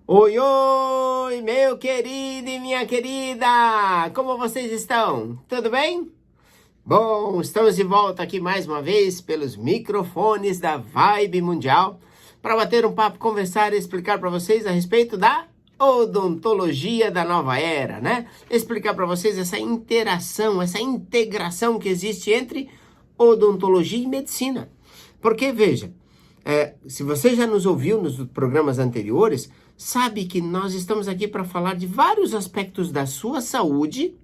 Oi, oi, meu querido e minha querida! Como vocês estão? Tudo bem? Bom, estamos de volta aqui mais uma vez pelos microfones da Vibe Mundial para bater um papo, conversar e explicar para vocês a respeito da odontologia da nova era, né? Explicar para vocês essa interação, essa integração que existe entre odontologia e medicina. Porque, veja, se você já nos ouviu nos programas anteriores, sabe que nós estamos aqui para falar de vários aspectos da sua saúde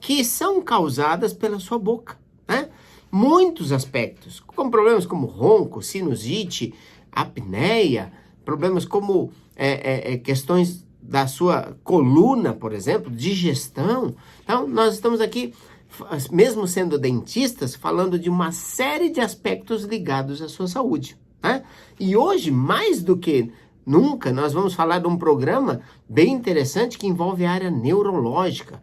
que são causadas pela sua boca, né? Muitos aspectos, como problemas como ronco, sinusite, apneia, problemas como questões da sua coluna, por exemplo, digestão. Então, nós estamos aqui, mesmo sendo dentistas, falando de uma série de aspectos ligados à sua saúde, né? E hoje, mais do que nunca, nós vamos falar de um programa bem interessante que envolve a área neurológica,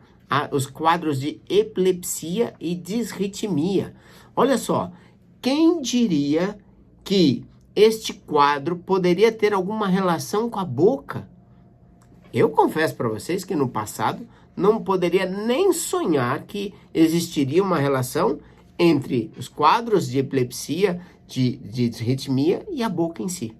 os quadros de epilepsia e disritmia. Olha só, quem diria que este quadro poderia ter alguma relação com a boca? Eu confesso para vocês que no passado não poderia nem sonhar que existiria uma relação entre os quadros de epilepsia, de disritmia e a boca em si,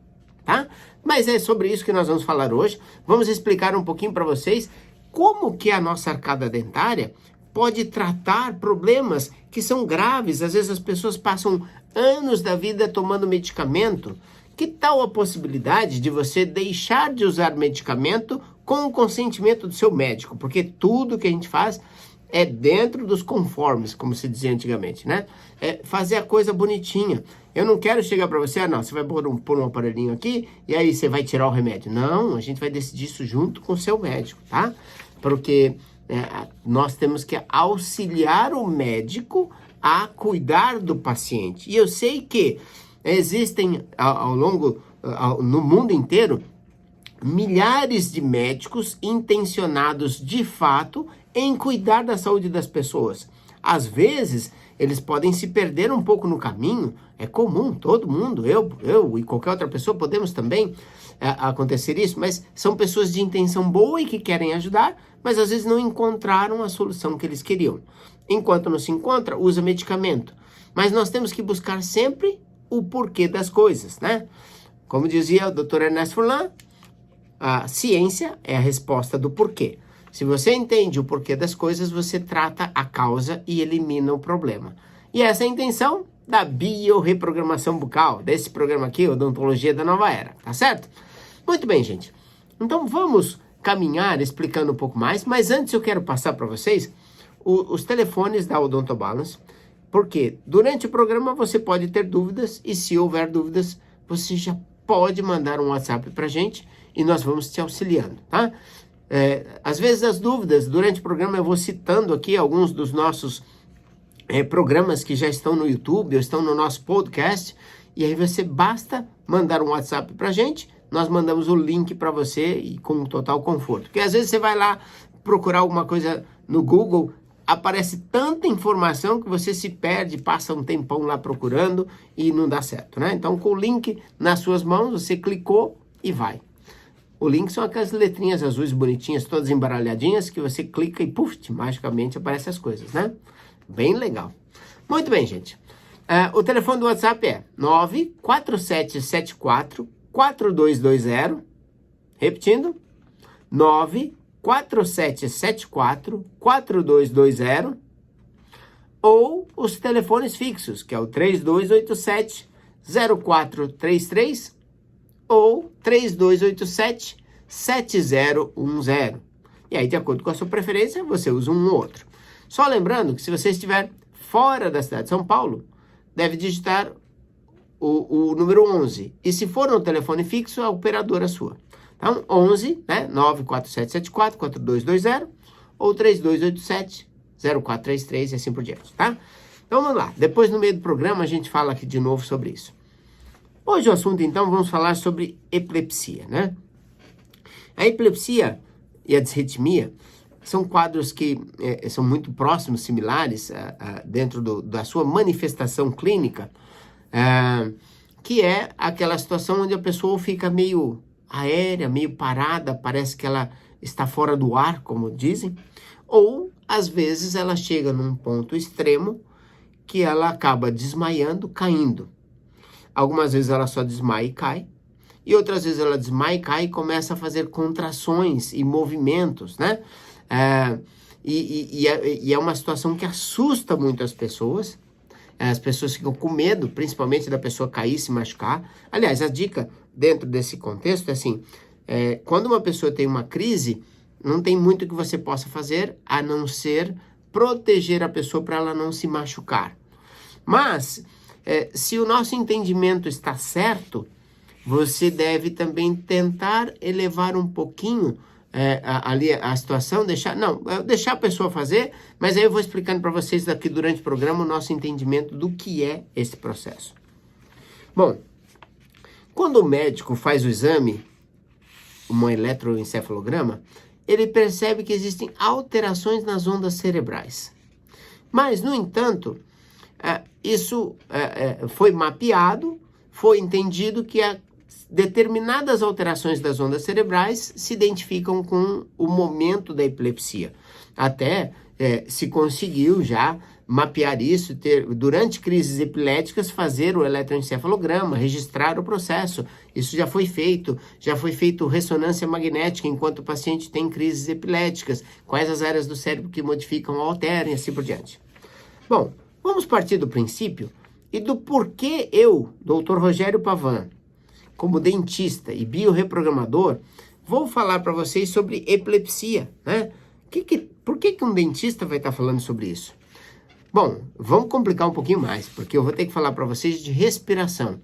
tá? Mas é sobre isso que nós vamos falar hoje. Vamos explicar um pouquinho para vocês como que a nossa arcada dentária pode tratar problemas que são graves. Às vezes as pessoas passam anos da vida tomando medicamento. Que tal a possibilidade de você deixar de usar medicamento com o consentimento do seu médico? Porque tudo que a gente faz é dentro dos conformes, como se dizia antigamente, né? É fazer a coisa bonitinha. Eu não quero chegar para você, não, você vai pôr um aparelhinho aqui e aí você vai tirar o remédio. Não, a gente vai decidir isso junto com o seu médico, tá? Porque nós temos que auxiliar o médico a cuidar do paciente. E eu sei que existem no mundo inteiro, milhares de médicos intencionados de fato em cuidar da saúde das pessoas. Às vezes, eles podem se perder um pouco no caminho. É comum, todo mundo, eu e qualquer outra pessoa podemos também acontecer isso, mas são pessoas de intenção boa e que querem ajudar, mas às vezes não encontraram a solução que eles queriam. Enquanto não se encontra, usa medicamento. Mas nós temos que buscar sempre o porquê das coisas, né? Como dizia o Dr. Ernest Furlan, a ciência é a resposta do porquê. Se você entende o porquê das coisas, você trata a causa e elimina o problema. E essa é a intenção da biorreprogramação bucal, desse programa aqui, Odontologia da Nova Era, tá certo? Muito bem, gente. Então vamos caminhar explicando um pouco mais, mas antes eu quero passar para vocês os telefones da Odontobalance, porque durante o programa você pode ter dúvidas e se houver dúvidas, você já pode mandar um WhatsApp para a gente e nós vamos te auxiliando, tá? Às vezes as dúvidas, durante o programa eu vou citando aqui alguns dos nossos programas que já estão no YouTube ou estão no nosso podcast, e aí você basta mandar um WhatsApp pra gente, nós mandamos o link para você e com total conforto. Porque às vezes você vai lá procurar alguma coisa no Google, aparece tanta informação que você se perde, passa um tempão lá procurando e não dá certo, né? Então com o link nas suas mãos, você clicou e vai. O link são aquelas letrinhas azuis bonitinhas, todas embaralhadinhas, que você clica e, puf, magicamente aparecem as coisas, né? Bem legal. Muito bem, gente. O telefone do WhatsApp é 94774-4220. Repetindo, 94774-4220. Ou os telefones fixos, que é o 3287-0433 ou 3287-7010. E aí, de acordo com a sua preferência, você usa um ou outro. Só lembrando que se você estiver fora da cidade de São Paulo, deve digitar o número 11. E se for no telefone fixo, a operadora sua. Então, 11, né? 94774-4220 ou 3287-0433 e assim por diante, tá? Então, vamos lá. Depois, no meio do programa, a gente fala aqui de novo sobre isso. Hoje o assunto, então, vamos falar sobre epilepsia, né? A epilepsia e a disritmia são quadros que são muito próximos, similares, dentro da sua manifestação clínica, que é aquela situação onde a pessoa fica meio aérea, meio parada, parece que ela está fora do ar, como dizem, ou às vezes ela chega num ponto extremo que ela acaba desmaiando, caindo. Algumas vezes ela só desmaia e cai, e outras vezes ela desmaia e cai e começa a fazer contrações e movimentos, né? E é uma situação que assusta muito as pessoas. As pessoas ficam com medo, principalmente da pessoa cair e se machucar. Aliás, a dica dentro desse contexto é assim, quando uma pessoa tem uma crise, não tem muito que você possa fazer a não ser proteger a pessoa para ela não se machucar. Mas, se o nosso entendimento está certo, você deve também tentar elevar um pouquinho ali a situação, deixar a pessoa fazer, mas aí eu vou explicando para vocês aqui durante o programa o nosso entendimento do que é esse processo. Bom, quando o médico faz o exame, um eletroencefalograma, ele percebe que existem alterações nas ondas cerebrais. Mas, no entanto, isso foi mapeado, foi entendido que determinadas alterações das ondas cerebrais se identificam com o momento da epilepsia. Até se conseguiu já mapear isso, durante crises epiléticas, fazer o eletroencefalograma, registrar o processo. Isso já foi feito ressonância magnética enquanto o paciente tem crises epiléticas, quais as áreas do cérebro que modificam ou alteram e assim por diante. Bom, vamos partir do princípio e do porquê eu, Dr. Rogério Pavan, como dentista e biorreprogramador, vou falar para vocês sobre epilepsia, né? Por que um dentista vai estar falando sobre isso? Bom, vamos complicar um pouquinho mais, porque eu vou ter que falar para vocês de respiração.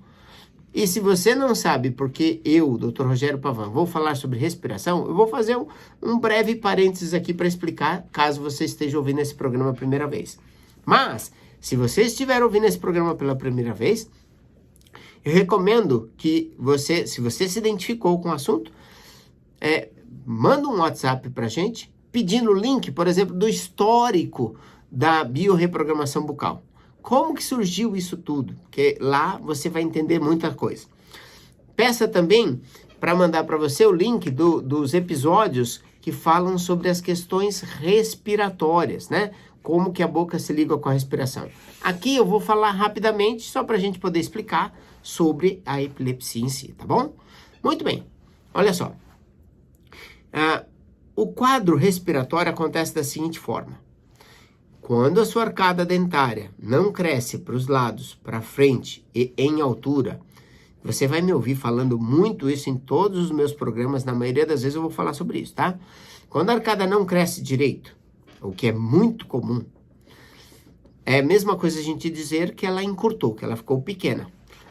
E se você não sabe porque eu, Dr. Rogério Pavan, vou falar sobre respiração, eu vou fazer um breve parênteses aqui para explicar, caso você esteja ouvindo esse programa a primeira vez. Mas, se você estiver ouvindo esse programa pela primeira vez, eu recomendo que você, se você se identificou com o assunto, manda um WhatsApp para a gente, pedindo o link, por exemplo, do histórico da biorreprogramação bucal. Como que surgiu isso tudo? Porque lá você vai entender muita coisa. Peça também para mandar para você o link dos episódios que falam sobre as questões respiratórias, né? Como que a boca se liga com a respiração. Aqui eu vou falar rapidamente, só para a gente poder explicar sobre a epilepsia em si, tá bom? Muito bem, olha só. O quadro respiratório acontece da seguinte forma. Quando a sua arcada dentária não cresce para os lados, para frente e em altura, você vai me ouvir falando muito isso em todos os meus programas, na maioria das vezes eu vou falar sobre isso, tá? Quando a arcada não cresce direito, o que é muito comum, é a mesma coisa a gente dizer que ela encurtou, que ela ficou pequena.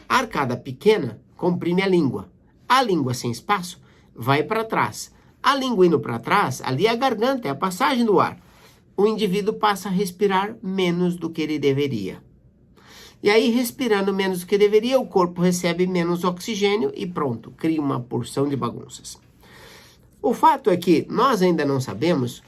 A arcada pequena comprime a língua. A língua sem espaço vai para trás. A língua indo para trás, ali é a garganta, é a passagem do ar. O indivíduo passa a respirar menos do que ele deveria. E aí, respirando menos do que deveria, o corpo recebe menos oxigênio e pronto, cria uma porção de bagunças. O fato é que nós ainda não sabemos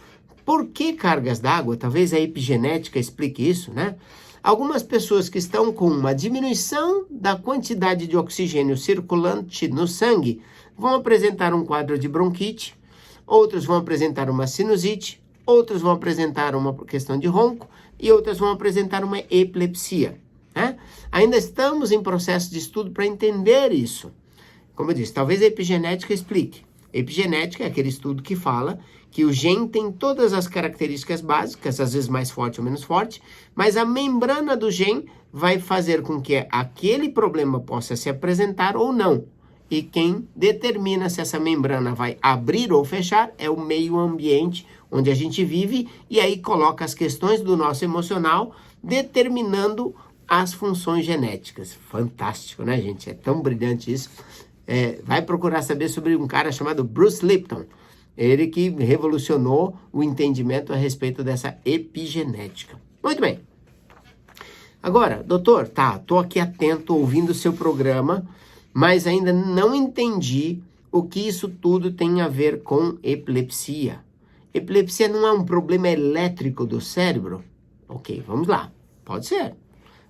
por que cargas d'água, talvez a epigenética explique isso, né? Algumas pessoas que estão com uma diminuição da quantidade de oxigênio circulante no sangue vão apresentar um quadro de bronquite, outros vão apresentar uma sinusite, outros vão apresentar uma questão de ronco e outras vão apresentar uma epilepsia, né? Ainda estamos em processo de estudo para entender isso. Como eu disse, talvez a epigenética explique. Epigenética é aquele estudo que fala que o gene tem todas as características básicas, às vezes mais forte ou menos forte, mas a membrana do gene vai fazer com que aquele problema possa se apresentar ou não. E quem determina se essa membrana vai abrir ou fechar é o meio ambiente onde a gente vive, e aí coloca as questões do nosso emocional, determinando as funções genéticas. Fantástico, né, gente? É tão brilhante isso. Vai procurar saber sobre um cara chamado Bruce Lipton. Ele que revolucionou o entendimento a respeito dessa epigenética. Muito bem. Agora, doutor, tô aqui atento, ouvindo o seu programa, mas ainda não entendi o que isso tudo tem a ver com epilepsia. Epilepsia não é um problema elétrico do cérebro? Ok, vamos lá. Pode ser.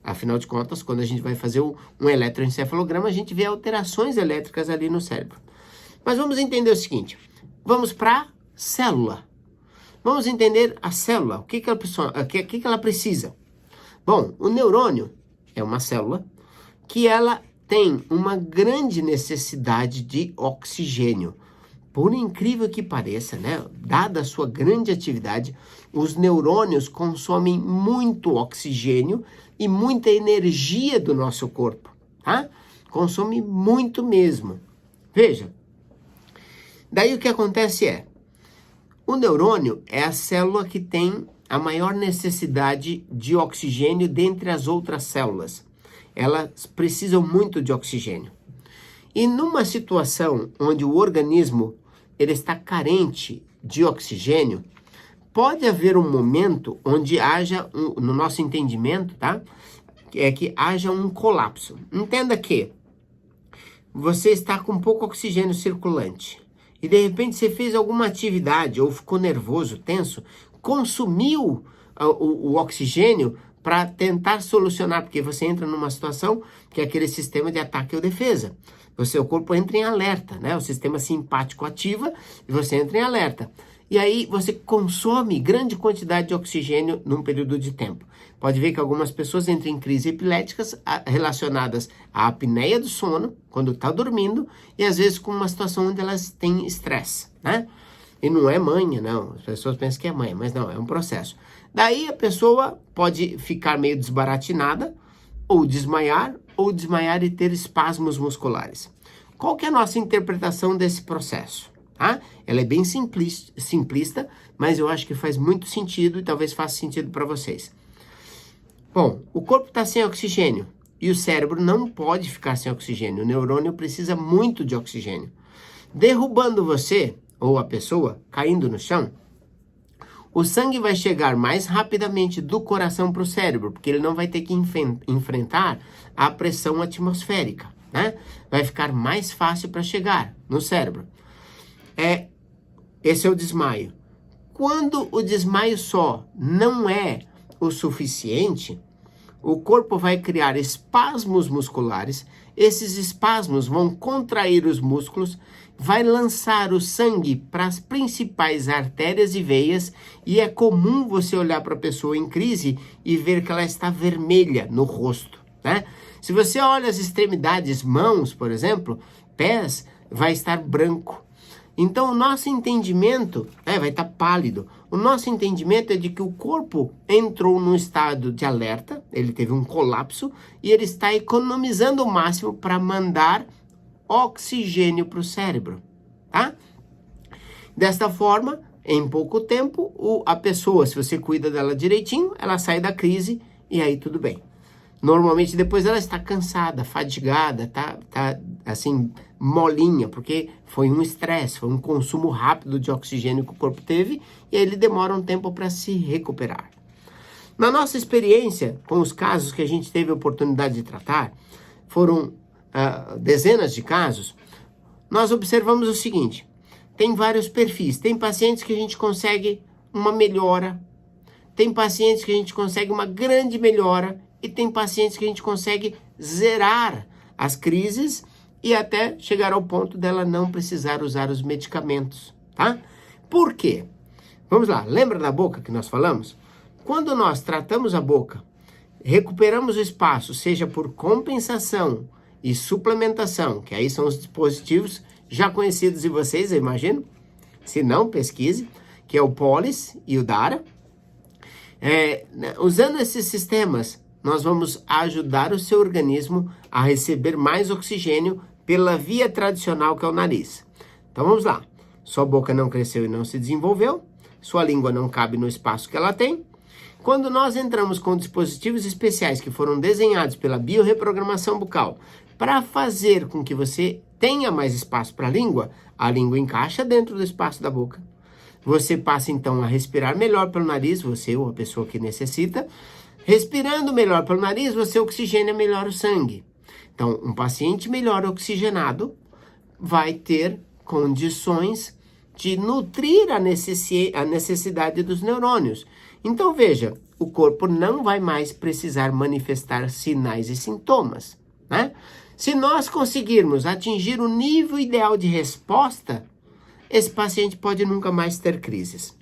Afinal de contas, quando a gente vai fazer um eletroencefalograma, a gente vê alterações elétricas ali no cérebro. Mas vamos entender o seguinte, vamos para a célula. Vamos entender a célula, o que ela precisa. Bom, o neurônio é uma célula que ela tem uma grande necessidade de oxigênio. Por incrível que pareça, né? Dada a sua grande atividade, os neurônios consomem muito oxigênio e muita energia do nosso corpo, tá? Consome muito mesmo. Veja, daí o que acontece o neurônio é a célula que tem a maior necessidade de oxigênio dentre as outras células. Elas precisam muito de oxigênio. E numa situação onde o organismo ele está carente de oxigênio, pode haver um momento onde haja, no nosso entendimento, tá? Que haja um colapso. Entenda que você está com pouco oxigênio circulante e de repente você fez alguma atividade ou ficou nervoso, tenso, consumiu o oxigênio para tentar solucionar, porque você entra numa situação que é aquele sistema de ataque ou defesa. O seu corpo entra em alerta, né? O sistema simpático ativa e você entra em alerta. E aí você consome grande quantidade de oxigênio num período de tempo. Pode ver que algumas pessoas entram em crises epiléticas relacionadas à apneia do sono, quando está dormindo, e às vezes com uma situação onde elas têm estresse, né? E não é manha, não. As pessoas pensam que é manha, mas não, é um processo. Daí a pessoa pode ficar meio desbaratinada, ou desmaiar e ter espasmos musculares. Qual que é a nossa interpretação desse processo? Tá? Ela é bem simplista, mas eu acho que faz muito sentido e talvez faça sentido para vocês. Bom, o corpo está sem oxigênio e o cérebro não pode ficar sem oxigênio. O neurônio precisa muito de oxigênio. Derrubando você, ou a pessoa, caindo no chão, o sangue vai chegar mais rapidamente do coração para o cérebro, porque ele não vai ter que enfrentar a pressão atmosférica, né? Vai ficar mais fácil para chegar no cérebro. Esse é o desmaio. Quando o desmaio só não é o suficiente, o corpo vai criar espasmos musculares, esses espasmos vão contrair os músculos, vai lançar o sangue para as principais artérias e veias, e é comum você olhar para a pessoa em crise e ver que ela está vermelha no rosto, né? Se você olha as extremidades, mãos, por exemplo, pés, vai estar branco. Então, o nosso entendimento, vai estar pálido. O nosso entendimento é de que o corpo entrou num estado de alerta, ele teve um colapso, e ele está economizando o máximo para mandar oxigênio para o cérebro, tá? Desta forma, em pouco tempo, a pessoa, se você cuida dela direitinho, ela sai da crise e aí tudo bem. Normalmente depois ela está cansada, fadigada, tá assim, molinha, porque foi um estresse, foi um consumo rápido de oxigênio que o corpo teve e aí ele demora um tempo para se recuperar. Na nossa experiência, com os casos que a gente teve a oportunidade de tratar, foram dezenas de casos, nós observamos o seguinte, tem vários perfis, tem pacientes que a gente consegue uma melhora, tem pacientes que a gente consegue uma grande melhora, e tem pacientes que a gente consegue zerar as crises e até chegar ao ponto dela não precisar usar os medicamentos, tá? Por quê? Vamos lá, lembra da boca que nós falamos? Quando nós tratamos a boca, recuperamos o espaço, seja por compensação e suplementação, que aí são os dispositivos já conhecidos de vocês, eu imagino, se não, pesquise, que é o Polis e o Dara. Usando esses sistemas, nós vamos ajudar o seu organismo a receber mais oxigênio pela via tradicional que é o nariz. Então vamos lá. Sua boca não cresceu e não se desenvolveu, sua língua não cabe no espaço que ela tem. Quando nós entramos com dispositivos especiais que foram desenhados pela biorreprogramação bucal para fazer com que você tenha mais espaço para a língua encaixa dentro do espaço da boca. Você passa então a respirar melhor pelo nariz, você ou a pessoa que necessita. Respirando melhor pelo nariz, você oxigena melhor o sangue. Então, um paciente melhor oxigenado vai ter condições de nutrir a necessidade dos neurônios. Então, veja, o corpo não vai mais precisar manifestar sinais e sintomas, né? Se nós conseguirmos atingir o nível ideal de resposta, esse paciente pode nunca mais ter crises.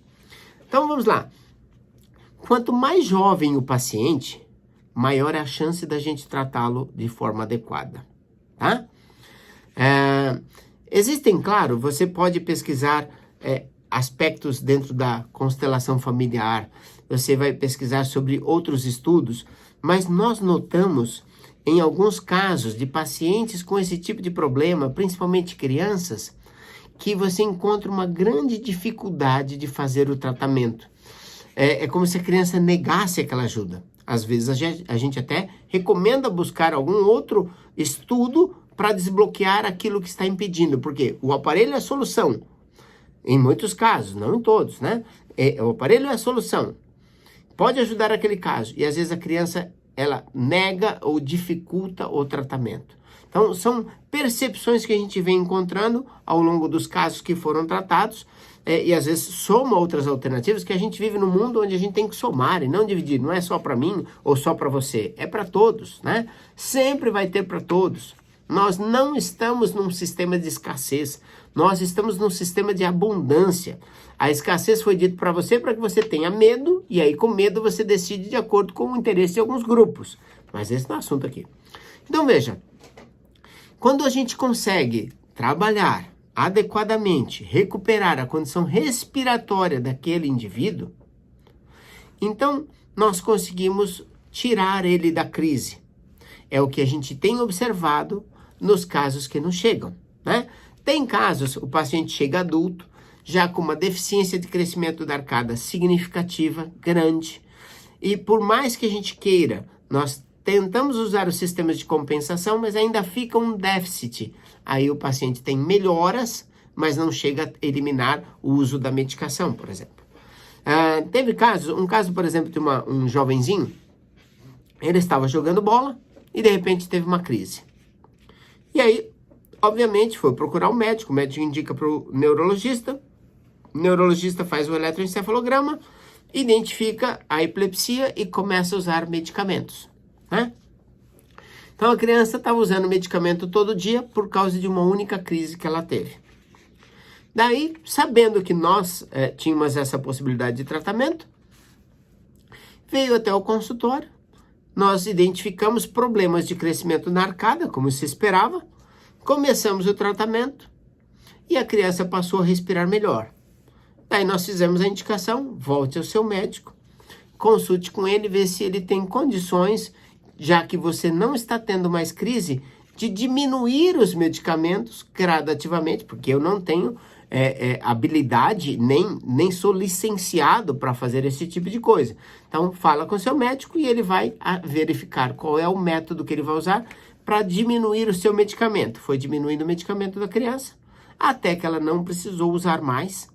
Então vamos lá. Quanto mais jovem o paciente, maior é a chance da gente tratá-lo de forma adequada, tá? Existem, claro, você pode pesquisar aspectos dentro da constelação familiar, você vai pesquisar sobre outros estudos, mas nós notamos em alguns casos de pacientes com esse tipo de problema, principalmente crianças, que você encontra uma grande dificuldade de fazer o tratamento. É como se a criança negasse aquela ajuda. Às vezes a gente até recomenda buscar algum outro estudo para desbloquear aquilo que está impedindo, porque o aparelho é a solução. Em muitos casos, não em todos, né? O aparelho é a solução. Pode ajudar aquele caso. E às vezes a criança, ela nega ou dificulta o tratamento. Então, são percepções que a gente vem encontrando ao longo dos casos que foram tratados, e às vezes soma outras alternativas, que a gente vive num mundo onde a gente tem que somar e não dividir. Não é só para mim ou só para você, é para todos, né? Sempre vai ter para todos. Nós não estamos num sistema de escassez, nós estamos num sistema de abundância. A escassez foi dito para você para que você tenha medo, e aí com medo você decide de acordo com o interesse de alguns grupos. Mas esse não é o assunto aqui. Então veja, quando a gente consegue trabalhar adequadamente, recuperar a condição respiratória daquele indivíduo, então nós conseguimos tirar ele da crise. É o que a gente tem observado nos casos que nos chegam, né? Tem casos, o paciente chega adulto, já com uma deficiência de crescimento da arcada significativa, grande, e por mais que a gente queira, nós tentamos usar os sistemas de compensação, mas ainda fica um déficit. Aí o paciente tem melhoras, mas não chega a eliminar o uso da medicação, por exemplo. Teve um caso, por exemplo, de um jovenzinho, ele estava jogando bola e de repente teve uma crise. E aí, obviamente, foi procurar o médico indica para o neurologista faz o eletroencefalograma, identifica a epilepsia e começa a usar medicamentos, né? Então a criança estava usando medicamento todo dia por causa de uma única crise que ela teve. Daí, sabendo que nós tínhamos essa possibilidade de tratamento, veio até o consultório, nós identificamos problemas de crescimento na arcada, como se esperava, começamos o tratamento e a criança passou a respirar melhor. Daí nós fizemos a indicação, volte ao seu médico, consulte com ele, vê se ele tem condições, já que você não está tendo mais crise, de diminuir os medicamentos gradativamente, porque eu não tenho habilidade, nem sou licenciado para fazer esse tipo de coisa. Então, fala com o seu médico e ele vai verificar qual é o método que ele vai usar para diminuir o seu medicamento. Foi diminuindo o medicamento da criança, até que ela não precisou usar mais,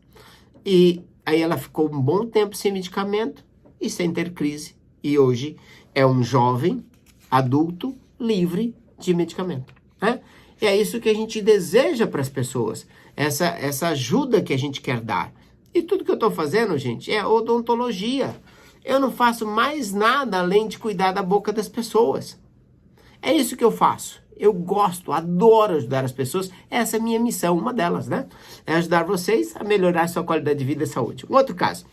e aí ela ficou um bom tempo sem medicamento e sem ter crise. E hoje é um jovem adulto livre de medicamento, né? E é isso que a gente deseja para as pessoas, essa ajuda que a gente quer dar. E tudo que eu estou fazendo, gente, é odontologia. Eu não faço mais nada além de cuidar da boca das pessoas. É isso que eu faço. Eu gosto, adoro ajudar as pessoas. Essa é a minha missão, uma delas, né? É ajudar vocês a melhorar a sua qualidade de vida e saúde. Um outro caso.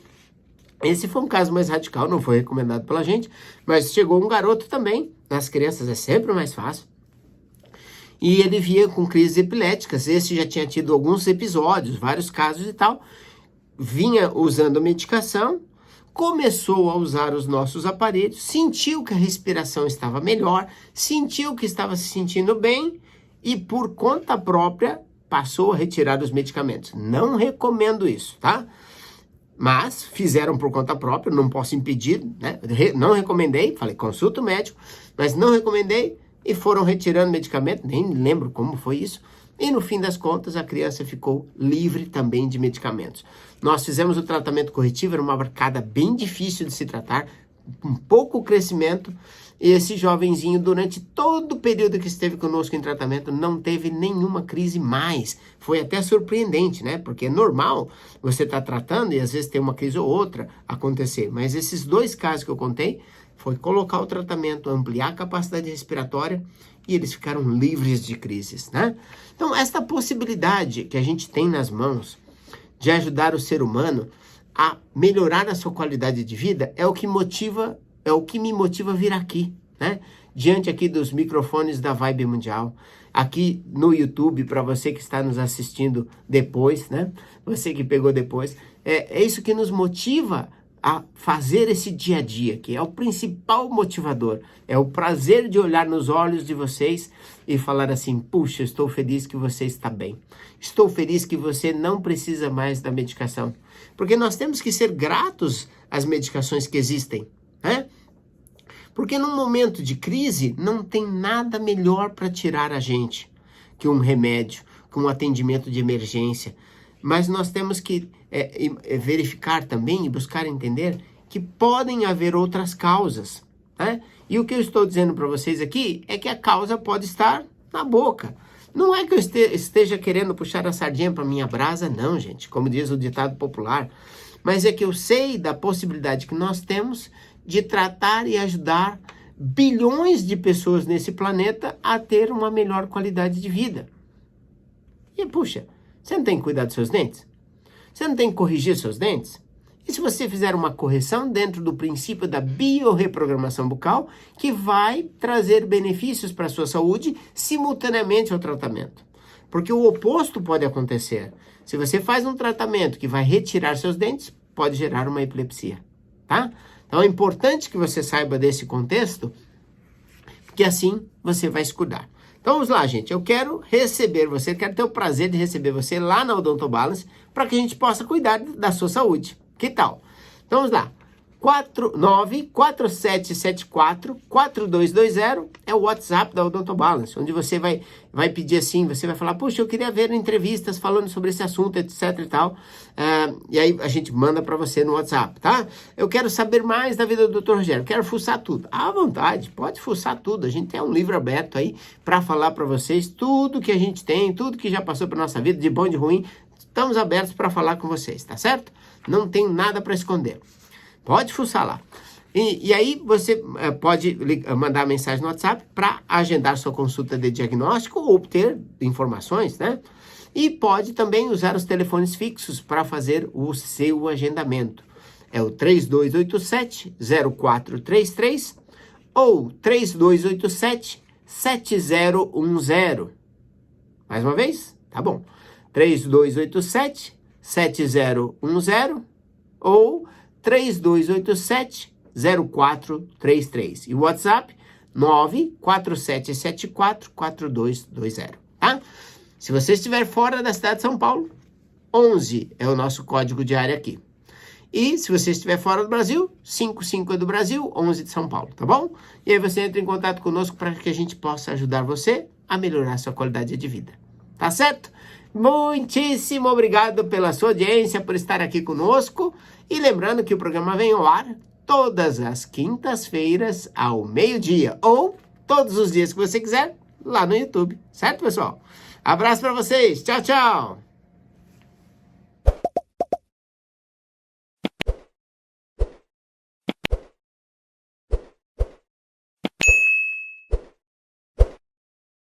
Esse foi um caso mais radical, não foi recomendado pela gente, mas chegou um garoto também. Nas crianças é sempre mais fácil. E ele via com crises epiléticas. Esse já tinha tido alguns episódios, vários casos e tal. Vinha usando medicação, começou a usar os nossos aparelhos, sentiu que a respiração estava melhor, sentiu que estava se sentindo bem e por conta própria passou a retirar os medicamentos. Não recomendo isso, tá? Mas fizeram por conta própria, não posso impedir, né? Não recomendei, falei consulta o médico, mas não recomendei e foram retirando medicamento, nem lembro como foi isso. E no fim das contas, a criança ficou livre também de medicamentos. Nós fizemos o tratamento corretivo, era uma arcada bem difícil de se tratar, com pouco crescimento. E esse jovenzinho, durante todo o período que esteve conosco em tratamento, não teve nenhuma crise mais. Foi até surpreendente, né? Porque é normal você estar tratando e às vezes tem uma crise ou outra acontecer. Mas esses dois casos que eu contei foi colocar o tratamento, ampliar a capacidade respiratória e eles ficaram livres de crises, né? Então, esta possibilidade que a gente tem nas mãos de ajudar o ser humano a melhorar a sua qualidade de vida é o que me motiva a vir aqui, né? Diante aqui dos microfones da Vibe Mundial, aqui no YouTube, para você que está nos assistindo depois, né? Você que pegou depois, é isso que nos motiva a fazer esse dia a dia, que é o principal motivador, é o prazer de olhar nos olhos de vocês e falar assim, puxa, estou feliz que você está bem, estou feliz que você não precisa mais da medicação, porque nós temos que ser gratos às medicações que existem, né? Porque num momento de crise, não tem nada melhor para tirar a gente que um remédio, que um atendimento de emergência. Mas nós temos que verificar também e buscar entender que podem haver outras causas, né? E o que eu estou dizendo para vocês aqui é que a causa pode estar na boca. Não é que eu esteja querendo puxar a sardinha para minha brasa, não, gente, como diz o ditado popular. Mas é que eu sei da possibilidade que nós temos de tratar e ajudar bilhões de pessoas nesse planeta a ter uma melhor qualidade de vida. E puxa, você não tem que cuidar dos seus dentes? Você não tem que corrigir seus dentes? E se você fizer uma correção dentro do princípio da biorreprogramação bucal, que vai trazer benefícios para a sua saúde simultaneamente ao tratamento? Porque o oposto pode acontecer. Se você faz um tratamento que vai retirar seus dentes, pode gerar uma epilepsia, tá? Então é importante que você saiba desse contexto, porque assim você vai se cuidar. Então vamos lá, gente. Eu quero receber você, quero ter o prazer de receber você lá na Odonto Balance para que a gente possa cuidar da sua saúde. Que tal? Então vamos lá. 4947744220 é o WhatsApp da Odonto Balance, onde você vai pedir assim, você vai falar, puxa, eu queria ver entrevistas falando sobre esse assunto, etc e tal. E aí a gente manda para você no WhatsApp, tá? Eu quero saber mais da vida do Dr. Rogério, quero fuçar tudo. À vontade, pode fuçar tudo. A gente tem um livro aberto aí para falar para vocês tudo que a gente tem, tudo que já passou pela nossa vida, de bom e de ruim. Estamos abertos para falar com vocês, tá certo? Não tem nada para esconder. Pode fuçar lá. E aí você pode mandar mensagem no WhatsApp para agendar sua consulta de diagnóstico ou obter informações, né? E pode também usar os telefones fixos para fazer o seu agendamento. É o 3287-0433 ou 3287-7010. Mais uma vez? Tá bom. 3287-7010 ou 3287-0433. E o WhatsApp, 947744220, tá? Se você estiver fora da cidade de São Paulo, 11 é o nosso código de área aqui. E se você estiver fora do Brasil, 55 é do Brasil, 11 de São Paulo, tá bom? E aí você entra em contato conosco para que a gente possa ajudar você a melhorar a sua qualidade de vida. Tá certo? Muitíssimo obrigado pela sua audiência, por estar aqui conosco. E lembrando que o programa vem ao ar todas as quintas-feiras ao meio-dia. Ou todos os dias que você quiser, lá no YouTube. Certo, pessoal? Abraço para vocês. Tchau, tchau.